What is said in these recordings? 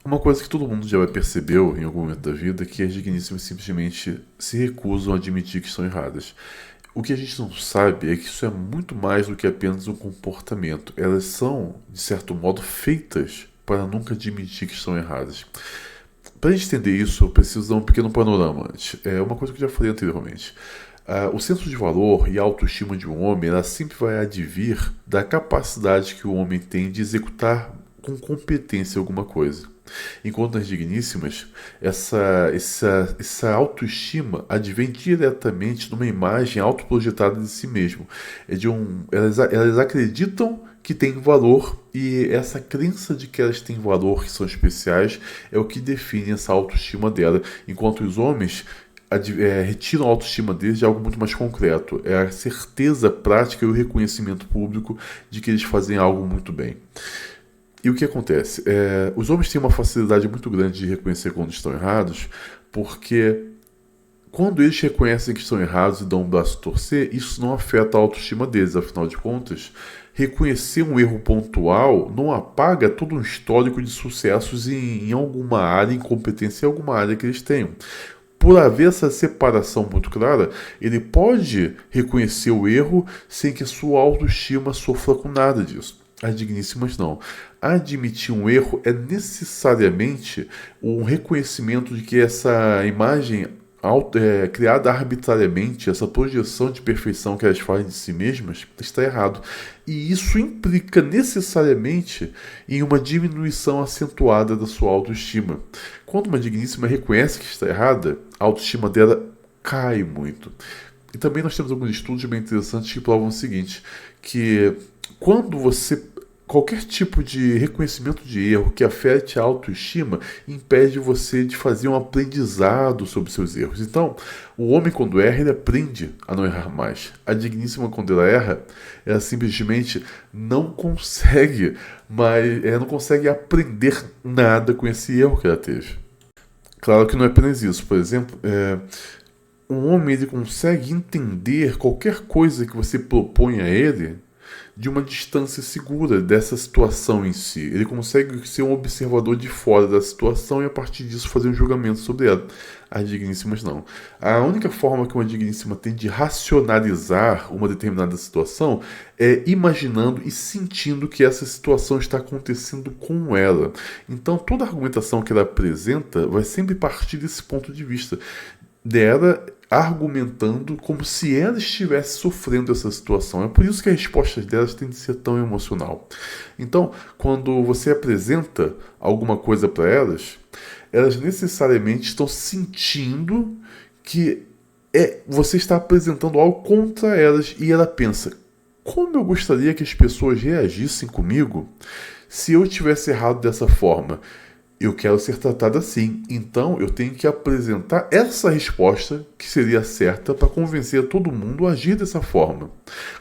Uma coisa que todo mundo já percebeu em algum momento da vida é que as digníssimas simplesmente se recusam a admitir que estão erradas. O que a gente não sabe é que isso é muito mais do que apenas um comportamento. Elas são, de certo modo, feitas para nunca admitir que estão erradas. Para a gente entender isso, eu preciso dar um pequeno panorama antes. É uma coisa que eu já falei anteriormente. O senso de valor e a autoestima de um homem, ela sempre vai advir da capacidade que o homem tem de executar com competência alguma coisa. Enquanto nas digníssimas, essa autoestima advém diretamente de uma imagem autoprojetada de si mesmo. Elas acreditam que têm valor e essa crença de que elas têm valor, que são especiais, é o que define essa autoestima dela. Enquanto os homens retiram a autoestima deles de algo muito mais concreto. É a certeza prática e o reconhecimento público de que eles fazem algo muito bem. E o que acontece? Os homens têm uma facilidade muito grande de reconhecer quando estão errados, porque quando eles reconhecem que estão errados e dão um braço a torcer, isso não afeta a autoestima deles. Afinal de contas, reconhecer um erro pontual não apaga todo um histórico de sucessos em alguma área, incompetência em alguma área que eles tenham. Por haver essa separação muito clara, ele pode reconhecer o erro sem que a sua autoestima sofra com nada disso. As digníssimas não. Admitir um erro é necessariamente um reconhecimento de que essa imagem criada arbitrariamente, essa projeção de perfeição que elas fazem de si mesmas, está errado. E isso implica necessariamente em uma diminuição acentuada da sua autoestima. Quando uma digníssima reconhece que está errada, a autoestima dela cai muito. E também nós temos alguns estudos bem interessantes que provam o seguinte, que quando você qualquer tipo de reconhecimento de erro que afete a autoestima impede você de fazer um aprendizado sobre seus erros. Então, o homem quando erra, ele aprende a não errar mais. A digníssima quando ela erra, ela simplesmente não consegue, mas ela não consegue aprender nada com esse erro que ela teve. Claro que não é apenas isso. Por exemplo, um homem ele consegue entender qualquer coisa que você propõe a ele de uma distância segura dessa situação em si. Ele consegue ser um observador de fora da situação e a partir disso fazer um julgamento sobre ela. As digníssimas não. A única forma que uma digníssima tem de racionalizar uma determinada situação é imaginando e sentindo que essa situação está acontecendo com ela. Então toda argumentação que ela apresenta vai sempre partir desse ponto de vista dela argumentando como se ela estivesse sofrendo essa situação. É por isso que as respostas delas têm de ser tão emocional. Então, quando você apresenta alguma coisa para elas, elas necessariamente estão sentindo que você está apresentando algo contra elas e ela pensa, como eu gostaria que as pessoas reagissem comigo se eu tivesse errado dessa forma. Eu quero ser tratado assim, então eu tenho que apresentar essa resposta que seria certa para convencer todo mundo a agir dessa forma.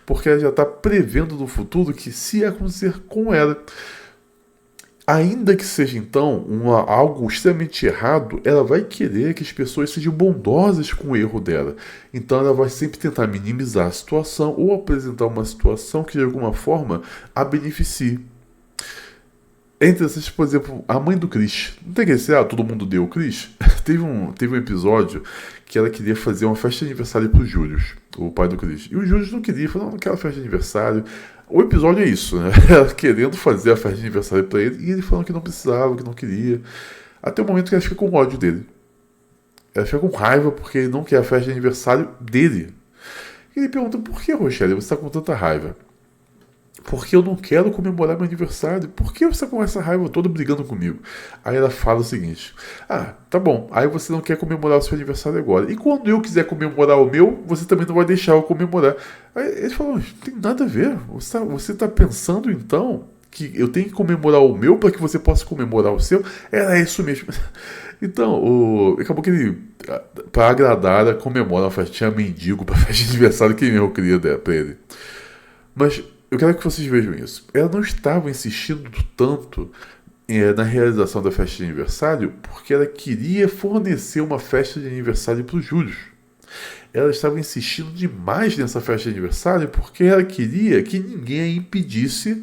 Porque ela já está prevendo no futuro que se acontecer com ela, ainda que seja então algo extremamente errado, ela vai querer que as pessoas sejam bondosas com o erro dela. Então ela vai sempre tentar minimizar a situação ou apresentar uma situação que de alguma forma a beneficie. É interessante, por exemplo, a mãe do Chris. Não tem que ser, todo mundo deu o Chris? teve um episódio que ela queria fazer uma festa de aniversário pro Július, o pai do Chris. E o Július não queria, falou, não quero festa de aniversário. O episódio é isso, né? Ela querendo fazer a festa de aniversário pra ele, e ele falando que não precisava, que não queria. Até o momento que ela fica com ódio dele. Ela fica com raiva porque ele não quer a festa de aniversário dele. E ele pergunta, por que, Rochelle, você está com tanta raiva? Porque eu não quero comemorar meu aniversário. Por que você com essa raiva toda brigando comigo? Aí ela fala o seguinte: tá bom. Aí você não quer comemorar o seu aniversário agora. E quando eu quiser comemorar o meu, você também não vai deixar eu comemorar. Aí ele falou: não tem nada a ver. Você tá pensando então que eu tenho que comemorar o meu para que você possa comemorar o seu? Era isso mesmo. Então, acabou que ele, para agradar, comemora uma festinha mendigo para festa de aniversário que eu queria para ele. Mas eu quero que vocês vejam isso. Ela não estava insistindo tanto na realização da festa de aniversário porque ela queria fornecer uma festa de aniversário para o Júlio. Ela estava insistindo demais nessa festa de aniversário porque ela queria que ninguém a impedisse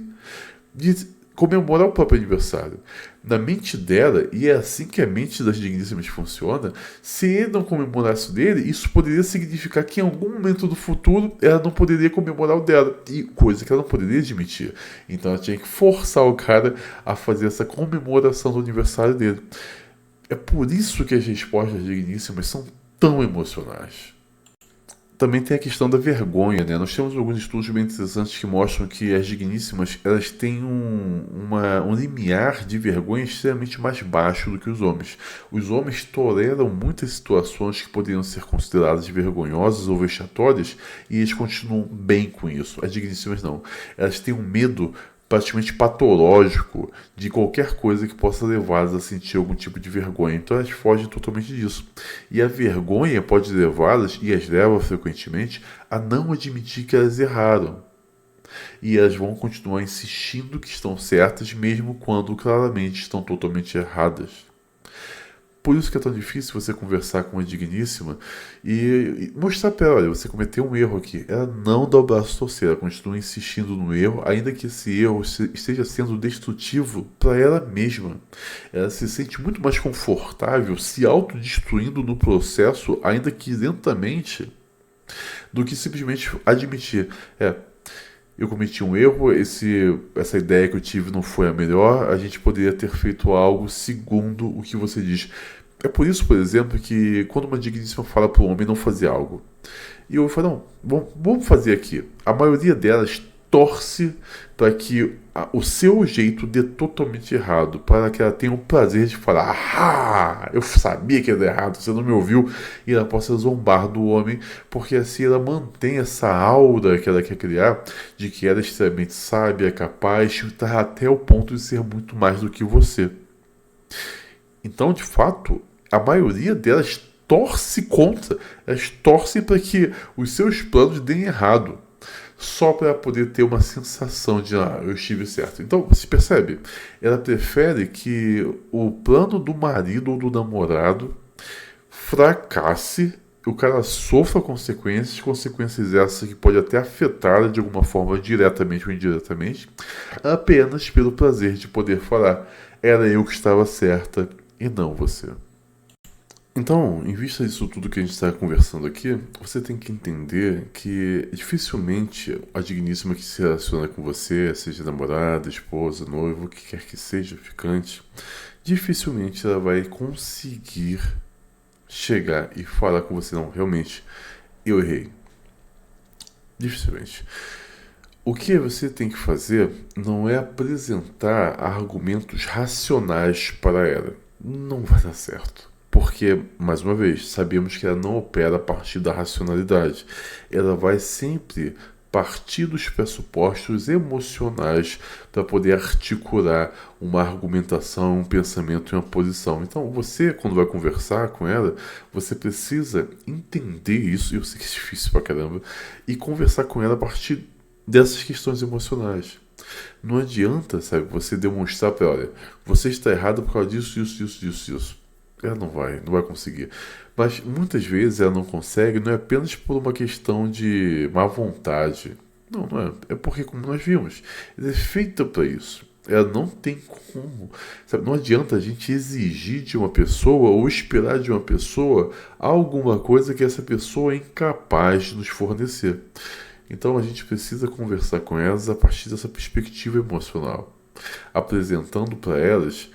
de comemorar o próprio aniversário. Na mente dela, e é assim que a mente das digníssimas funciona, se ele não comemorasse o dele, isso poderia significar que em algum momento do futuro ela não poderia comemorar o dela, e coisa que ela não poderia admitir. Então ela tinha que forçar o cara a fazer essa comemoração do aniversário dele. É por isso que as respostas digníssimas são tão emocionais. Também tem a questão da vergonha, né? Nós temos alguns estudos bem interessantes que mostram que as digníssimas elas têm um limiar de vergonha extremamente mais baixo do que os homens. Os homens toleram muitas situações que poderiam ser consideradas vergonhosas ou vexatórias e eles continuam bem com isso. As digníssimas não. Elas têm um medo praticamente patológico de qualquer coisa que possa levá-las a sentir algum tipo de vergonha. Então elas fogem totalmente disso. E a vergonha pode levá-las, e as leva frequentemente, a não admitir que elas erraram. E elas vão continuar insistindo que estão certas, mesmo quando claramente estão totalmente erradas. Por isso que é tão difícil você conversar com uma digníssima e mostrar para ela, olha, você cometeu um erro aqui. Ela não dá o braço a torcer, ela continua insistindo no erro, ainda que esse erro esteja sendo destrutivo para ela mesma. Ela se sente muito mais confortável se autodestruindo no processo, ainda que lentamente, do que simplesmente admitir. Eu cometi um erro, essa ideia que eu tive não foi a melhor, a gente poderia ter feito algo segundo o que você diz. É por isso, por exemplo, que quando uma digníssima fala para o homem não fazer algo, e eu falo, não, vamos fazer aqui. A maioria delas torce para que o seu jeito dê totalmente errado, para que ela tenha o prazer de falar, ah, eu sabia que ia dar errado, você não me ouviu, e ela possa zombar do homem, porque assim ela mantém essa aura que ela quer criar, de que ela é extremamente sábia, capaz, está até o ponto de ser muito mais do que você. Então, de fato, a maioria delas torce contra, elas torcem para que os seus planos deem errado, só para poder ter uma sensação de, eu estive certo. Então, você percebe? Ela prefere que o plano do marido ou do namorado fracasse, o cara sofra consequências essas que pode até afetá-la de alguma forma, diretamente ou indiretamente, apenas pelo prazer de poder falar, era eu que estava certa e não você. Então, em vista disso tudo que a gente está conversando aqui, você tem que entender que dificilmente a digníssima que se relaciona com você, seja namorada, esposa, noivo, o que quer que seja, ficante, dificilmente ela vai conseguir chegar e falar com você, não, realmente, eu errei. Dificilmente. O que você tem que fazer não é apresentar argumentos racionais para ela. Não vai dar certo. Porque, mais uma vez, sabemos que ela não opera a partir da racionalidade. Ela vai sempre partir dos pressupostos emocionais para poder articular uma argumentação, um pensamento e uma posição. Então, você, quando vai conversar com ela, você precisa entender isso, e eu sei que é difícil pra caramba, e conversar com ela a partir dessas questões emocionais. Não adianta, sabe, você demonstrar para ela, olha, você está errado por causa disso, isso. Ela não vai conseguir. Mas muitas vezes ela não consegue, não é apenas por uma questão de má vontade. Não é. É porque, como nós vimos, ela é feita para isso. Ela não tem como. Sabe? Não adianta a gente exigir de uma pessoa ou esperar de uma pessoa alguma coisa que essa pessoa é incapaz de nos fornecer. Então a gente precisa conversar com elas a partir dessa perspectiva emocional, apresentando para elas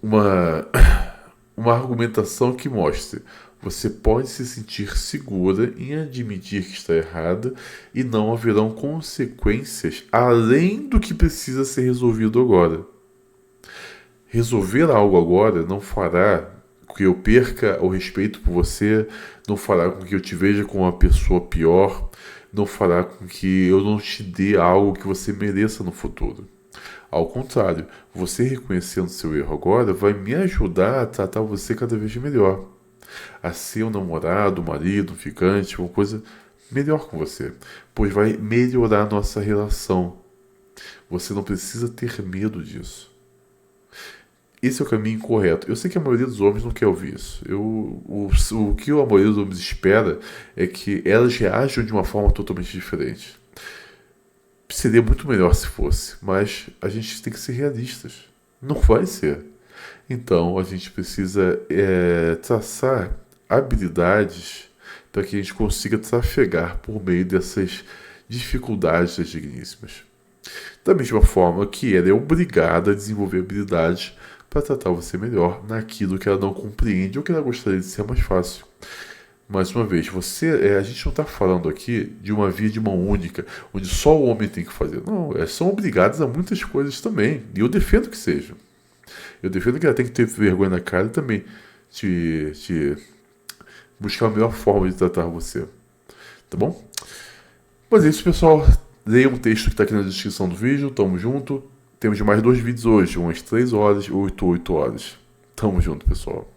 uma argumentação que mostre você pode se sentir segura em admitir que está errada e não haverão consequências além do que precisa ser resolvido agora. Resolver algo agora não fará com que eu perca o respeito por você, não fará com que eu te veja como uma pessoa pior, não fará com que eu não te dê algo que você mereça no futuro. Ao contrário, você reconhecendo seu erro agora vai me ajudar a tratar você cada vez melhor. A ser um namorado, um marido, um ficante, uma coisa melhor com você. Pois vai melhorar a nossa relação. Você não precisa ter medo disso. Esse é o caminho correto. Eu sei que a maioria dos homens não quer ouvir isso. O que a maioria dos homens espera é que elas reajam de uma forma totalmente diferente. Seria muito melhor se fosse, mas a gente tem que ser realistas. Não vai ser. Então a gente precisa traçar habilidades para que a gente consiga trafegar por meio dessas dificuldades das digníssimas. Da mesma forma que ela é obrigada a desenvolver habilidades para tratar você melhor naquilo que ela não compreende ou que ela gostaria de ser mais fácil. Mais uma vez, a gente não está falando aqui de uma via de mão única, onde só o homem tem que fazer. Não, são obrigados a muitas coisas também. E eu defendo que sejam. Eu defendo que ela tem que ter vergonha na cara e também te buscar a melhor forma de tratar você. Tá bom? Mas é isso, pessoal. Leia um texto que está aqui na descrição do vídeo. Tamo junto. Temos mais 2 vídeos hoje, umas 3 horas e 8 horas. Tamo junto, pessoal.